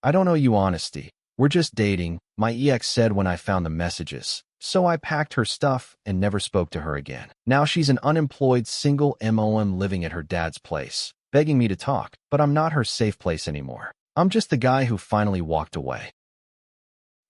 I don't owe you honesty. We're just dating, my ex said when I found the messages. So I packed her stuff and never spoke to her again. Now she's an unemployed single mom living at her dad's place, begging me to talk, but I'm not her safe place anymore. I'm just the guy who finally walked away.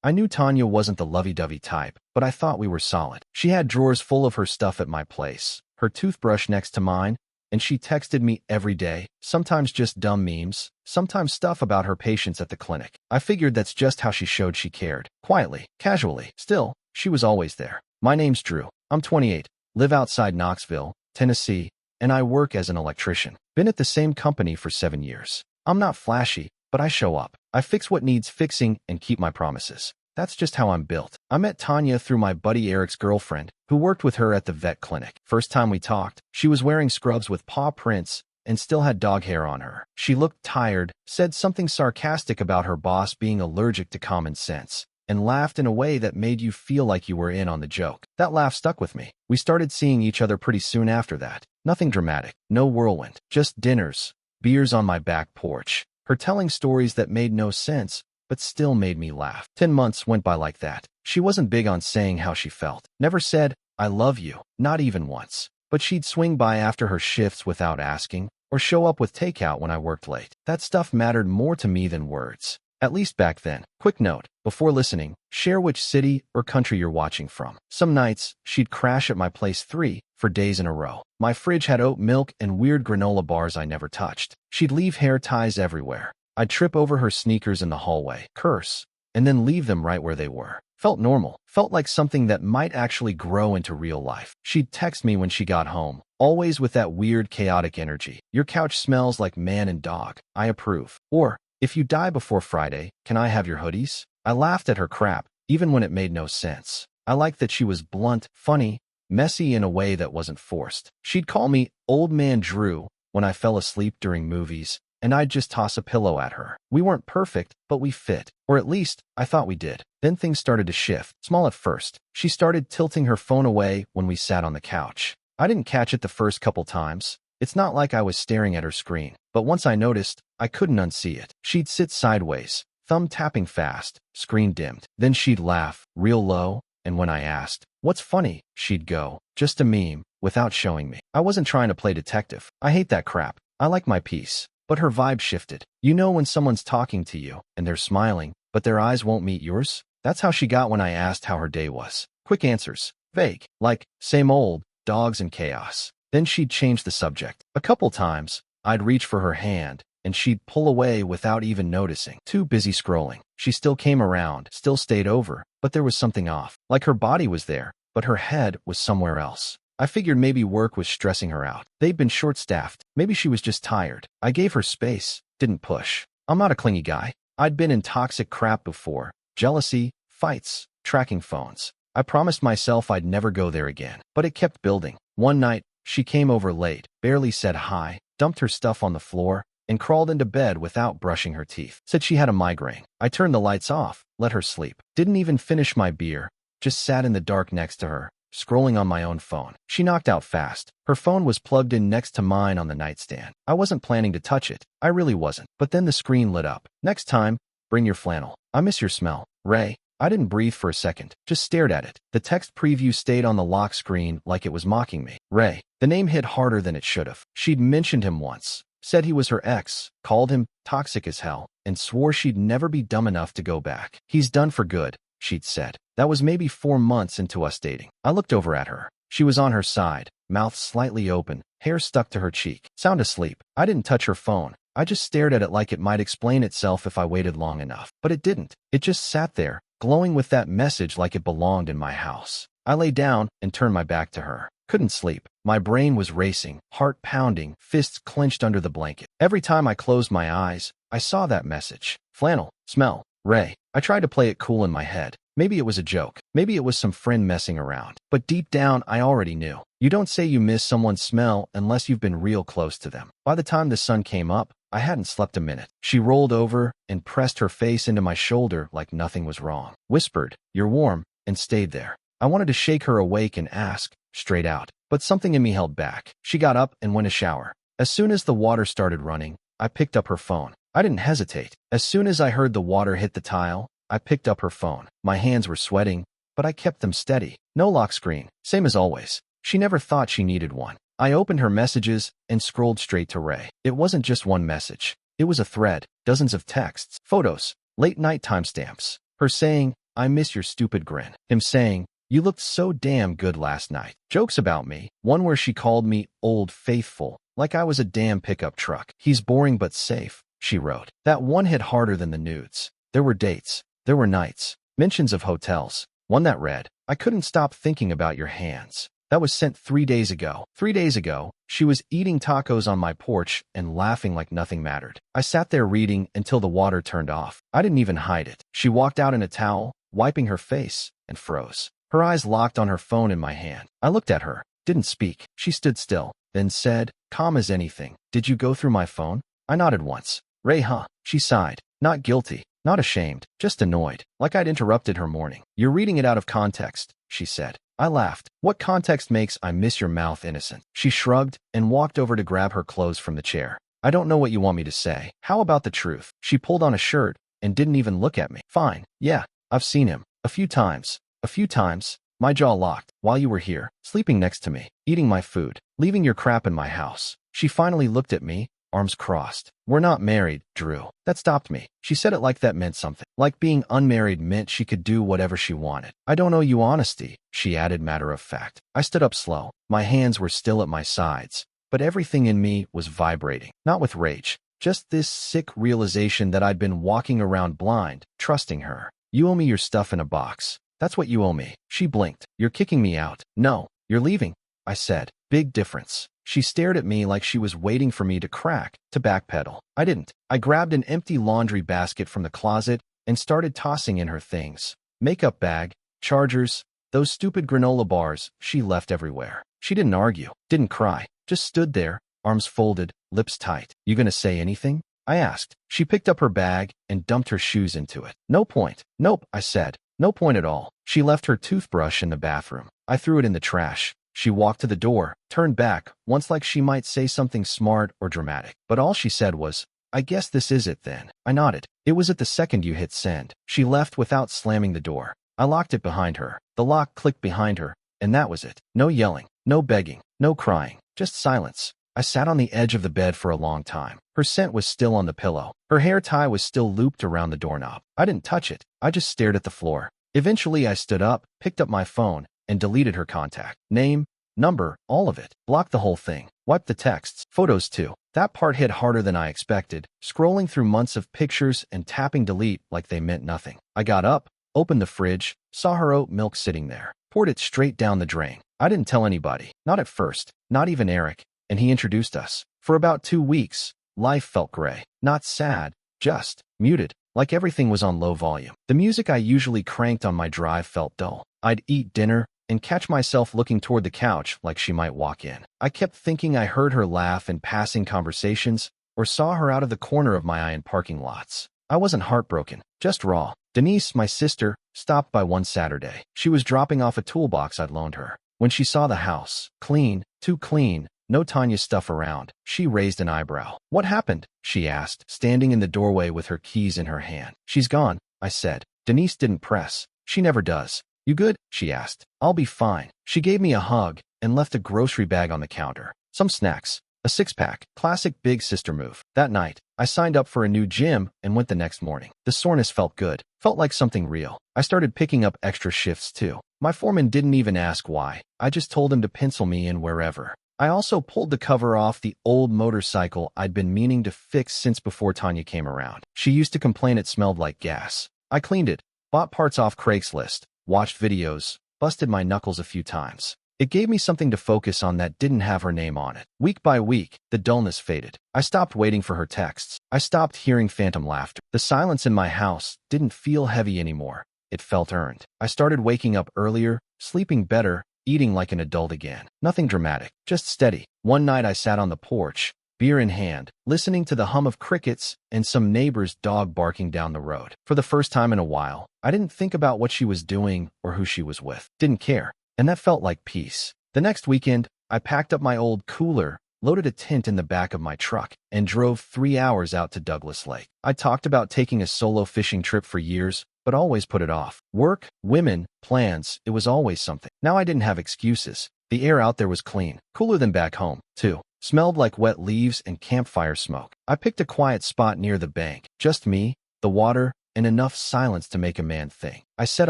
I knew Tanya wasn't the lovey-dovey type, but I thought we were solid. She had drawers full of her stuff at my place, her toothbrush next to mine, and she texted me every day, sometimes just dumb memes, sometimes stuff about her patients at the clinic. I figured that's just how she showed she cared. Quietly, casually. Still, she was always there. My name's Drew. I'm 28, live outside Knoxville, Tennessee, and I work as an electrician. Been at the same company for 7 years. I'm not flashy, but I show up. I fix what needs fixing and keep my promises. That's just how I'm built. I met Tanya through my buddy Eric's girlfriend, who worked with her at the vet clinic. First time we talked, she was wearing scrubs with paw prints and still had dog hair on her. She looked tired, said something sarcastic about her boss being allergic to common sense, and laughed in a way that made you feel like you were in on the joke. That laugh stuck with me. We started seeing each other pretty soon after that. Nothing dramatic, no whirlwind, just dinners, beers on my back porch, her telling stories that made no sense, but still made me laugh. 10 months went by like that. She wasn't big on saying how she felt. Never said, I love you, not even once. But she'd swing by after her shifts without asking, or show up with takeout when I worked late. That stuff mattered more to me than words. At least back then. Quick note, before listening, share which city or country you're watching from. Some nights, she'd crash at my place 4 days in a row. My fridge had oat milk and weird granola bars I never touched. She'd leave hair ties everywhere. I'd trip over her sneakers in the hallway, curse, and then leave them right where they were. Felt normal. Felt like something that might actually grow into real life. She'd text me when she got home, always with that weird, chaotic energy. Your couch smells like man and dog. I approve. Or, if you die before Friday, can I have your hoodies? I laughed at her crap, even when it made no sense. I liked that she was blunt, funny, messy in a way that wasn't forced. She'd call me Old Man Drew when I fell asleep during movies, and I'd just toss a pillow at her. We weren't perfect, but we fit. Or at least, I thought we did. Then things started to shift. Small at first. She started tilting her phone away when we sat on the couch. I didn't catch it the first couple times. It's not like I was staring at her screen. But once I noticed, I couldn't unsee it. She'd sit sideways, thumb tapping fast, screen dimmed. Then she'd laugh, real low, and when I asked, what's funny, she'd go, just a meme, without showing me. I wasn't trying to play detective. I hate that crap. I like my peace. But her vibe shifted. You know when someone's talking to you, and they're smiling, but their eyes won't meet yours? That's how she got when I asked how her day was. Quick answers. Vague. Like, same old, dogs and chaos. Then she'd change the subject. A couple times, I'd reach for her hand, and she'd pull away without even noticing. Too busy scrolling. She still came around, still stayed over, but there was something off. Like her body was there, but her head was somewhere else. I figured maybe work was stressing her out. They'd been short-staffed. Maybe she was just tired. I gave her space, didn't push. I'm not a clingy guy. I'd been in toxic crap before. Jealousy, fights, tracking phones. I promised myself I'd never go there again. But it kept building. One night, she came over late, barely said hi, dumped her stuff on the floor, and crawled into bed without brushing her teeth. Said she had a migraine. I turned the lights off, let her sleep. Didn't even finish my beer, just sat in the dark next to her, scrolling on my own phone. She knocked out fast. Her phone was plugged in next to mine on the nightstand. I wasn't planning to touch it. I really wasn't. But then the screen lit up. Next time, bring your flannel. I miss your smell. Ray. I didn't breathe for a second, just stared at it. The text preview stayed on the lock screen like it was mocking me. Ray. The name hit harder than it should have. She'd mentioned him once, said he was her ex, called him toxic as hell, and swore she'd never be dumb enough to go back. He's done for good, she'd said. That was maybe 4 months into us dating. I looked over at her. She was on her side, mouth slightly open, hair stuck to her cheek, sound asleep. I didn't touch her phone. I just stared at it like it might explain itself if I waited long enough. But it didn't. It just sat there, glowing with that message like it belonged in my house. I lay down and turned my back to her. Couldn't sleep. My brain was racing, heart pounding, fists clenched under the blanket. Every time I closed my eyes, I saw that message. Flannel, smell, Ray. I tried to play it cool in my head. Maybe it was a joke. Maybe it was some friend messing around. But deep down, I already knew. You don't say you miss someone's smell unless you've been real close to them. By the time the sun came up, I hadn't slept a minute. She rolled over and pressed her face into my shoulder like nothing was wrong. Whispered, "You're warm," and stayed there. I wanted to shake her awake and ask, straight out. But something in me held back. She got up and went to shower. As soon as the water started running, I picked up her phone. I didn't hesitate. As soon as I heard the water hit the tile, I picked up her phone. My hands were sweating, but I kept them steady. No lock screen, same as always. She never thought she needed one. I opened her messages and scrolled straight to Ray. It wasn't just one message. It was a thread, dozens of texts, photos, late-night timestamps. Her saying, "I miss your stupid grin." Him saying, "You looked so damn good last night." Jokes about me. One where she called me Old Faithful, like I was a damn pickup truck. "He's boring but safe," she wrote. That one hit harder than the nudes. There were dates. There were nights. Mentions of hotels. One that read, "I couldn't stop thinking about your hands." That was sent 3 days ago. 3 days ago, she was eating tacos on my porch and laughing like nothing mattered. I sat there reading until the water turned off. I didn't even hide it. She walked out in a towel, wiping her face, and froze. Her eyes locked on her phone in my hand. I looked at her, didn't speak. She stood still, then said, calm as anything, "Did you go through my phone?" I nodded once. "Ray, huh?" She sighed. Not guilty, not ashamed, just annoyed, like I'd interrupted her morning. "You're reading it out of context," she said. I laughed. "What context makes 'I miss your mouth' innocent?" She shrugged and walked over to grab her clothes from the chair. "I don't know what you want me to say. How about the truth?" She pulled on a shirt and didn't even look at me. "Fine. Yeah, I've seen him. A few times. A few times." My jaw locked. "While you were here, sleeping next to me, eating my food, leaving your crap in my house." She finally looked at me, arms crossed. "We're not married, Drew." That stopped me. She said it like that meant something. Like being unmarried meant she could do whatever she wanted. "I don't owe you honesty," she added matter of fact. I stood up slow. My hands were still at my sides, but everything in me was vibrating. Not with rage, just this sick realization that I'd been walking around blind, trusting her. "You owe me your stuff in a box. That's what you owe me." She blinked. "You're kicking me out." "No, you're leaving," I said. Big difference. She stared at me like she was waiting for me to crack, to backpedal. I didn't. I grabbed an empty laundry basket from the closet and started tossing in her things. Makeup bag, chargers, those stupid granola bars she left everywhere. She didn't argue, didn't cry, just stood there, arms folded, lips tight. "You gonna say anything?" I asked. She picked up her bag and dumped her shoes into it. "No point." "Nope," I said. "No point at all." She left her toothbrush in the bathroom. I threw it in the trash. She walked to the door, turned back, once like she might say something smart or dramatic. But all she said was, "I guess this is it then." I nodded. "It was at the second you hit send." She left without slamming the door. I locked it behind her. The lock clicked behind her, and that was it. No yelling, no begging, no crying, just silence. I sat on the edge of the bed for a long time. Her scent was still on the pillow. Her hair tie was still looped around the doorknob. I didn't touch it. I just stared at the floor. Eventually, I stood up, picked up my phone, and deleted her contact. Name, number, all of it. Blocked the whole thing. Wiped the texts. Photos too. That part hit harder than I expected, scrolling through months of pictures and tapping delete like they meant nothing. I got up, opened the fridge, saw her oat milk sitting there, poured it straight down the drain. I didn't tell anybody. Not at first. Not even Eric. And he introduced us. For about 2 weeks, life felt gray. Not sad, just muted. Like everything was on low volume. The music I usually cranked on my drive felt dull. I'd eat dinner and catch myself looking toward the couch like she might walk in. I kept thinking I heard her laugh in passing conversations or saw her out of the corner of my eye in parking lots. I wasn't heartbroken, just raw. Denise, my sister, stopped by one Saturday. She was dropping off a toolbox I'd loaned her. When she saw the house, clean, too clean, no Tanya stuff around, she raised an eyebrow. "What happened?" she asked, standing in the doorway with her keys in her hand. "She's gone," I said. Denise didn't press. She never does. "You good?" she asked. "I'll be fine." She gave me a hug and left a grocery bag on the counter. Some snacks. A 6-pack. Classic big sister move. That night, I signed up for a new gym and went the next morning. The soreness felt good. Felt like something real. I started picking up extra shifts too. My foreman didn't even ask why. I just told him to pencil me in wherever. I also pulled the cover off the old motorcycle I'd been meaning to fix since before Tanya came around. She used to complain it smelled like gas. I cleaned it, bought parts off Craigslist, watched videos, busted my knuckles a few times. It gave me something to focus on that didn't have her name on it. Week by week, the dullness faded. I stopped waiting for her texts. I stopped hearing phantom laughter. The silence in my house didn't feel heavy anymore. It felt earned. I started waking up earlier, sleeping better, eating like an adult again. Nothing dramatic, just steady. One night I sat on the porch, beer in hand, listening to the hum of crickets and some neighbor's dog barking down the road. For the first time in a while, I didn't think about what she was doing or who she was with. Didn't care. And that felt like peace. The next weekend, I packed up my old cooler loaded a tent in the back of my truck, and drove 3 hours out to Douglas Lake. I talked about taking a solo fishing trip for years, but always put it off. Work, women, plans, it was always something. Now I didn't have excuses. The air out there was clean, cooler than back home, too. Smelled like wet leaves and campfire smoke. I picked a quiet spot near the bank. Just me, the water, and enough silence to make a man think. I set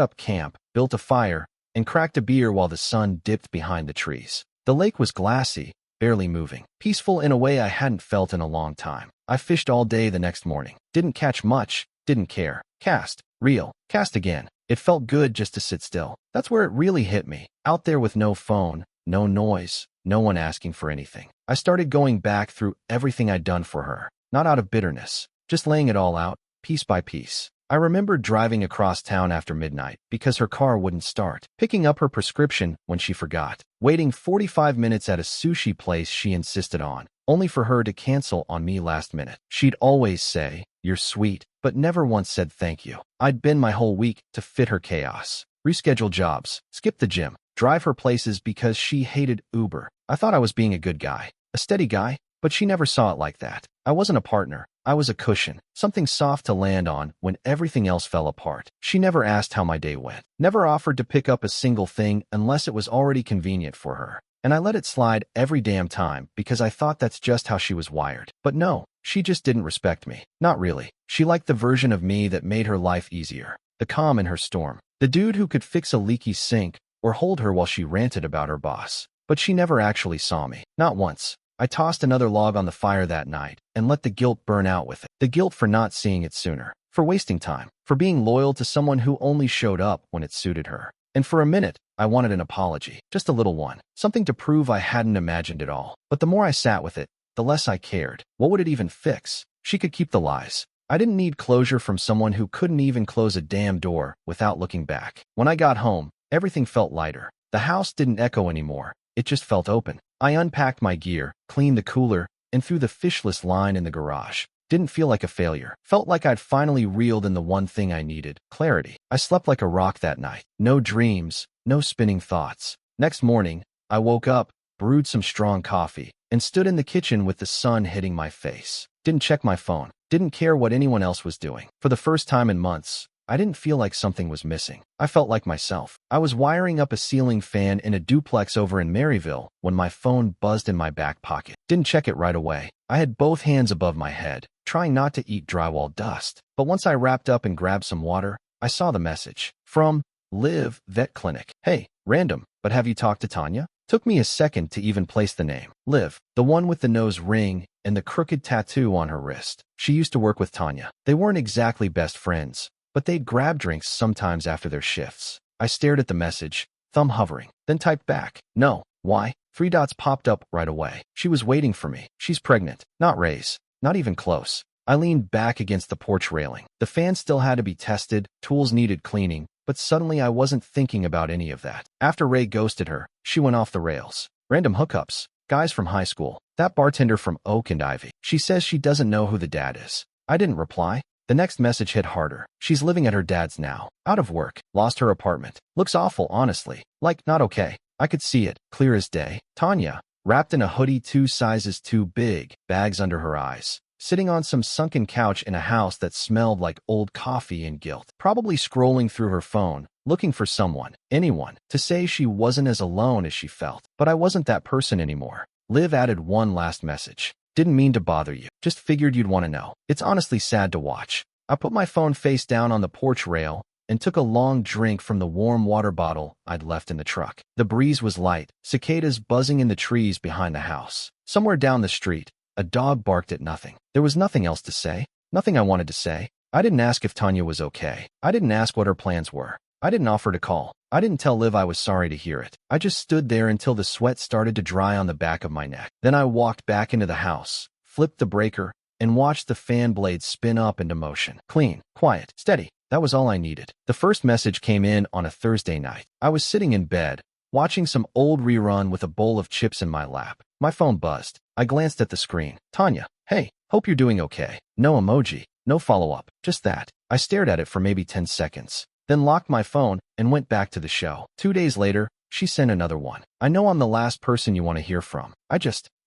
up camp, built a fire, and cracked a beer while the sun dipped behind the trees. The lake was glassy, barely moving. Peaceful in a way I hadn't felt in a long time. I fished all day the next morning. Didn't catch much, didn't care. Cast, reel, cast again. It felt good just to sit still. That's where it really hit me. Out there with no phone, no noise, no one asking for anything. I started going back through everything I'd done for her. Not out of bitterness, just laying it all out, piece by piece. I remembered driving across town after midnight because her car wouldn't start, picking up her prescription when she forgot, waiting 45 minutes at a sushi place she insisted on, only for her to cancel on me last minute. She'd always say, "You're sweet," but never once said thank you. I'd been my whole week to fit her chaos. Reschedule jobs, skip the gym, drive her places because she hated Uber. I thought I was being a good guy, a steady guy, but she never saw it like that. I wasn't a partner. I was a cushion, something soft to land on when everything else fell apart. She never asked how my day went, never offered to pick up a single thing unless it was already convenient for her. And I let it slide every damn time because I thought that's just how she was wired. But no, she just didn't respect me. Not really. She liked the version of me that made her life easier. The calm in her storm. The dude who could fix a leaky sink or hold her while she ranted about her boss. But she never actually saw me. Not once. I tossed another log on the fire that night and let the guilt burn out with it. The guilt for not seeing it sooner, for wasting time, for being loyal to someone who only showed up when it suited her. And for a minute, I wanted an apology, just a little one, something to prove I hadn't imagined it all. But the more I sat with it, the less I cared. What would it even fix? She could keep the lies. I didn't need closure from someone who couldn't even close a damn door without looking back. When I got home, everything felt lighter. The house didn't echo anymore. It just felt open. I unpacked my gear, cleaned the cooler, and threw the fishless line in the garage. Didn't feel like a failure. Felt like I'd finally reeled in the one thing I needed, clarity. I slept like a rock that night. No dreams, no spinning thoughts. Next morning, I woke up, brewed some strong coffee, and stood in the kitchen with the sun hitting my face. Didn't check my phone. Didn't care what anyone else was doing. For the first time in months, I didn't feel like something was missing. I felt like myself. I was wiring up a ceiling fan in a duplex over in Maryville when my phone buzzed in my back pocket. Didn't check it right away. I had both hands above my head, trying not to eat drywall dust. But once I wrapped up and grabbed some water, I saw the message. From Liv Vet Clinic. Hey, random, but have you talked to Tanya? Took me a second to even place the name. Liv, the one with the nose ring and the crooked tattoo on her wrist. She used to work with Tanya. They weren't exactly best friends, but they'd grab drinks sometimes after their shifts. I stared at the message, thumb hovering, then typed back. No. Why? 3 dots popped up right away. She was waiting for me. She's pregnant. Not Ray's. Not even close. I leaned back against the porch railing. The fan still had to be tested, tools needed cleaning, but suddenly I wasn't thinking about any of that. After Ray ghosted her, she went off the rails. Random hookups. Guys from high school. That bartender from Oak and Ivy. She says she doesn't know who the dad is. I didn't reply. The next message hit harder. She's living at her dad's now. Out of work. Lost her apartment. Looks awful, honestly. Like, not okay. I could see it, clear as day. Tanya, wrapped in a hoodie 2 sizes too big, bags under her eyes. Sitting on some sunken couch in a house that smelled like old coffee and guilt. Probably scrolling through her phone, looking for someone, anyone, to say she wasn't as alone as she felt. But I wasn't that person anymore. Liv added one last message. Didn't mean to bother you. Just figured you'd want to know. It's honestly sad to watch. I put my phone face down on the porch rail and took a long drink from the warm water bottle I'd left in the truck. The breeze was light, cicadas buzzing in the trees behind the house. Somewhere down the street, a dog barked at nothing. There was nothing else to say. Nothing I wanted to say. I didn't ask if Tanya was okay. I didn't ask what her plans were. I didn't offer to call. I didn't tell Liv I was sorry to hear it. I just stood there until the sweat started to dry on the back of my neck. Then I walked back into the house, flipped the breaker, and watched the fan blades spin up into motion. Clean, quiet, steady. That was all I needed. The first message came in on a Thursday night. I was sitting in bed, watching some old rerun with a bowl of chips in my lap. My phone buzzed. I glanced at the screen. Tanya, hey, hope you're doing okay. No emoji, no follow-up, just that. I stared at it for maybe 10 seconds. Then locked my phone and went back to the show. 2 days later, she sent another one. I know I'm the last person you want to hear from. I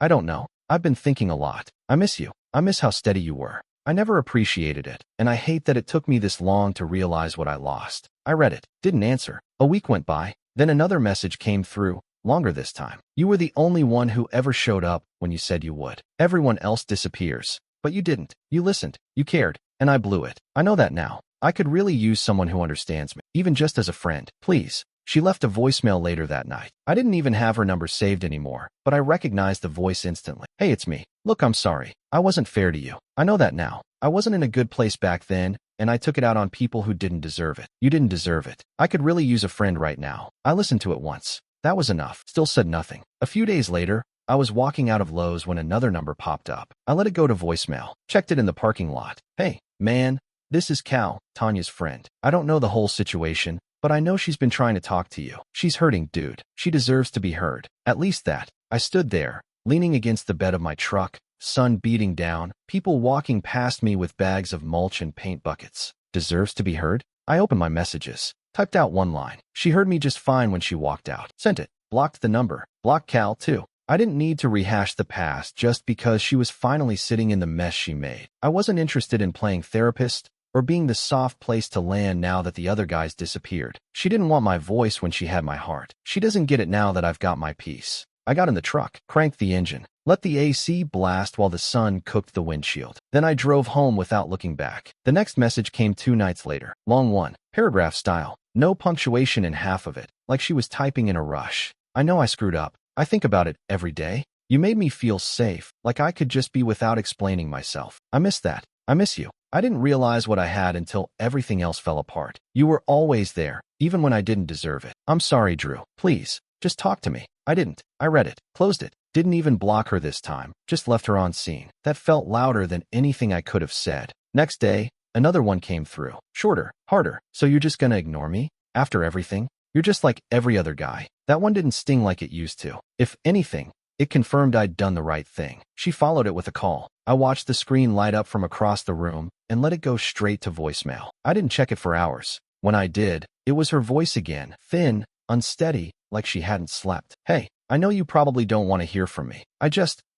don't know. I've been thinking a lot. I miss you. I miss how steady you were. I never appreciated it, and I hate that it took me this long to realize what I lost. I read it, didn't answer. A week went by, then another message came through, longer this time. You were the only one who ever showed up when you said you would. Everyone else disappears. But you didn't. You listened. You cared. And I blew it. I know that now. I could really use someone who understands me, even just as a friend. Please. She left a voicemail later that night. I didn't even have her number saved anymore, but I recognized the voice instantly. Hey, it's me. Look, I'm sorry. I wasn't fair to you. I know that now. I wasn't in a good place back then, and I took it out on people who didn't deserve it. You didn't deserve it. I could really use a friend right now. I listened to it once. That was enough. Still said nothing. A few days later, I was walking out of Lowe's when another number popped up. I let it go to voicemail. Checked it in the parking lot. Hey, man, this is Cal, Tanya's friend. I don't know the whole situation, but I know she's been trying to talk to you. She's hurting, dude. She deserves to be heard. At least that. I stood there, leaning against the bed of my truck, sun beating down, people walking past me with bags of mulch and paint buckets. Deserves to be heard? I opened my messages. Typed out one line. She heard me just fine when she walked out. Sent it. Blocked the number. Blocked Cal, too. I didn't need to rehash the past just because she was finally sitting in the mess she made. I wasn't interested in playing therapist or being the soft place to land now that the other guys disappeared. She didn't want my voice when she had my heart. She doesn't get it now that I've got my peace. I got in the truck, cranked the engine, let the AC blast while the sun cooked the windshield. Then I drove home without looking back. The next message came 2 nights later. Long one. Paragraph style. No punctuation in half of it, like she was typing in a rush. I know I screwed up. I think about it every day. You made me feel safe, like I could just be without explaining myself. I miss that. I miss you. I didn't realize what I had until everything else fell apart. You were always there, even when I didn't deserve it. I'm sorry, Drew. Please, just talk to me. I didn't. I read it, closed it, didn't even block her this time, just left her on scene. That felt louder than anything I could have said. Next day, another one came through. Shorter, harder. So you're just gonna ignore me? After everything? You're just like every other guy. That one didn't sting like it used to. If anything, it confirmed I'd done the right thing. She followed it with a call. I watched the screen light up from across the room and let it go straight to voicemail. I didn't check it for hours. When I did, it was her voice again, thin, unsteady, like she hadn't slept. Hey, I know you probably don't want to hear from me.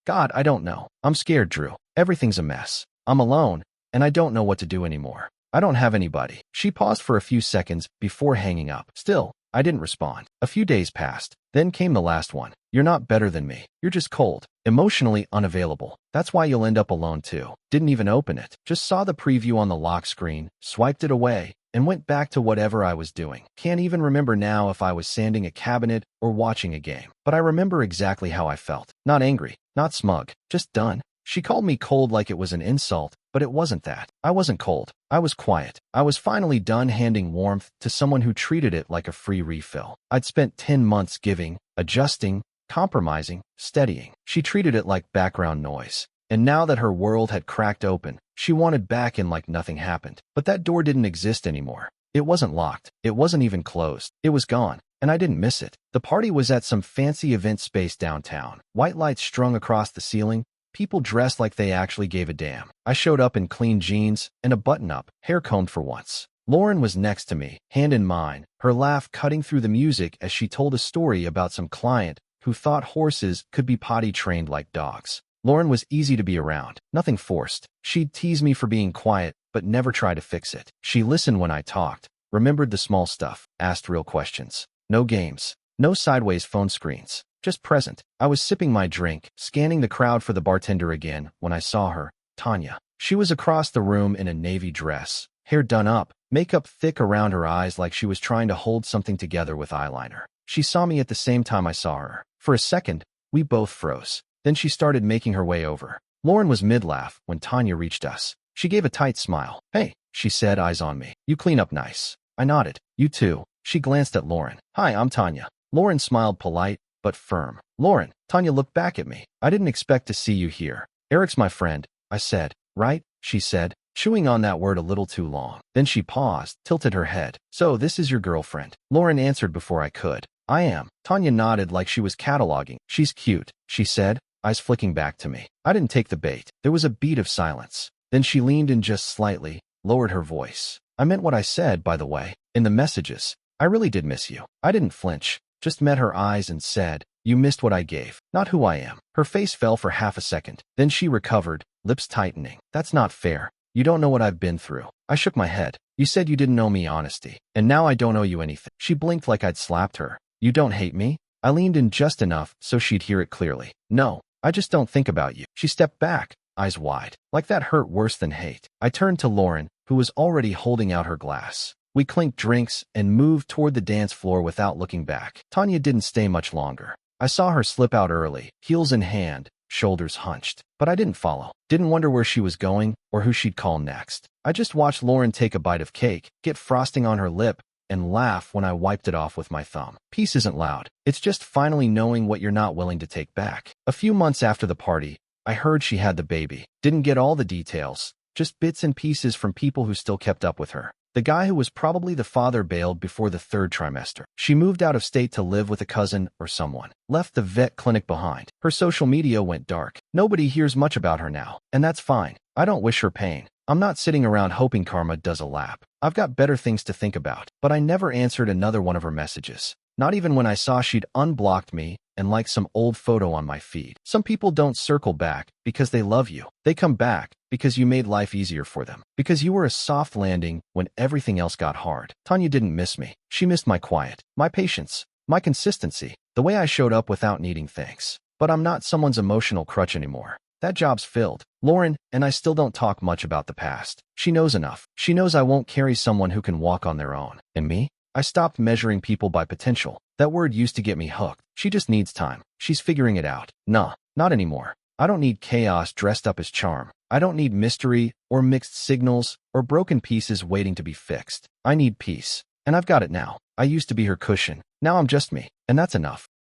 God, I don't know. I'm scared, Drew. Everything's a mess. I'm alone, and I don't know what to do anymore. I don't have anybody. She paused for a few seconds before hanging up. Still, I didn't respond. A few days passed. Then came the last one. You're not better than me. You're just cold, emotionally unavailable. That's why you'll end up alone too. Didn't even open it. Just saw the preview on the lock screen, swiped it away, and went back to whatever I was doing. Can't even remember now if I was sanding a cabinet or watching a game. But I remember exactly how I felt. Not angry, not smug, just done. She called me cold like it was an insult, but it wasn't that. I wasn't cold. I was quiet. I was finally done handing warmth to someone who treated it like a free refill. I'd spent 10 months giving, adjusting, compromising, steadying. She treated it like background noise. And now that her world had cracked open, she wanted back in like nothing happened. But that door didn't exist anymore. It wasn't locked. It wasn't even closed. It was gone. And I didn't miss it. The party was at some fancy event space downtown. White lights strung across the ceiling. People dressed like they actually gave a damn. I showed up in clean jeans and a button-up, hair combed for once. Lauren was next to me, hand in mine, her laugh cutting through the music as she told a story about some client who thought horses could be potty trained like dogs. Lauren was easy to be around, nothing forced. She'd tease me for being quiet, but never try to fix it. She listened when I talked, remembered the small stuff, asked real questions. No games, no sideways phone screens. Just present. I was sipping my drink, scanning the crowd for the bartender again, when I saw her, Tanya. She was across the room in a navy dress, hair done up, makeup thick around her eyes like she was trying to hold something together with eyeliner. She saw me at the same time I saw her. For a second, we both froze. Then she started making her way over. Lauren was mid-laugh when Tanya reached us. She gave a tight smile. Hey, she said, eyes on me. You clean up nice. I nodded. You too. She glanced at Lauren. Hi, I'm Tanya. Lauren smiled polite, but firm. Lauren, Tanya looked back at me. I didn't expect to see you here. Eric's my friend, I said. Right? She said, chewing on that word a little too long. Then she paused, tilted her head. So this is your girlfriend? Lauren answered before I could. I am. Tanya nodded like she was cataloging. She's cute, she said, eyes flicking back to me. I didn't take the bait. There was a beat of silence. Then she leaned in just slightly, lowered her voice. I meant what I said, by the way. In the messages, I really did miss you. I didn't flinch. Just met her eyes and said, You missed what I gave, not who I am. Her face fell for half a second. Then she recovered, lips tightening. That's not fair. You don't know what I've been through. I shook my head. You said you didn't owe me honesty, and now I don't owe you anything. She blinked like I'd slapped her. You don't hate me? I leaned in just enough so she'd hear it clearly. No, I just don't think about you. She stepped back, eyes wide. Like that hurt worse than hate. I turned to Lauren, who was already holding out her glass. We clinked drinks and moved toward the dance floor without looking back. Tanya didn't stay much longer. I saw her slip out early, heels in hand, shoulders hunched. But I didn't follow. Didn't wonder where she was going or who she'd call next. I just watched Lauren take a bite of cake, get frosting on her lip, and laugh when I wiped it off with my thumb. Peace isn't loud. It's just finally knowing what you're not willing to take back. A few months after the party, I heard she had the baby. Didn't get all the details, just bits and pieces from people who still kept up with her. The guy who was probably the father bailed before the third trimester. She moved out of state to live with a cousin or someone. Left the vet clinic behind. Her social media went dark. Nobody hears much about her now, and that's fine. I don't wish her pain. I'm not sitting around hoping karma does a lap. I've got better things to think about. But I never answered another one of her messages. Not even when I saw she'd unblocked me and liked some old photo on my feed. Some people don't circle back because they love you. They come back because you made life easier for them. Because you were a soft landing when everything else got hard. Tanya didn't miss me. She missed my quiet, my patience, my consistency, the way I showed up without needing thanks. But I'm not someone's emotional crutch anymore. That job's filled. Lauren and I still don't talk much about the past. She knows enough. She knows I won't carry someone who can walk on their own. And me? I stopped measuring people by potential. That word used to get me hooked. She just needs time. She's figuring it out. Nah, not anymore. I don't need chaos dressed up as charm. I don't need mystery or mixed signals or broken pieces waiting to be fixed. I need peace. And I've got it now. I used to be her cushion. Now I'm just me. And that's enough.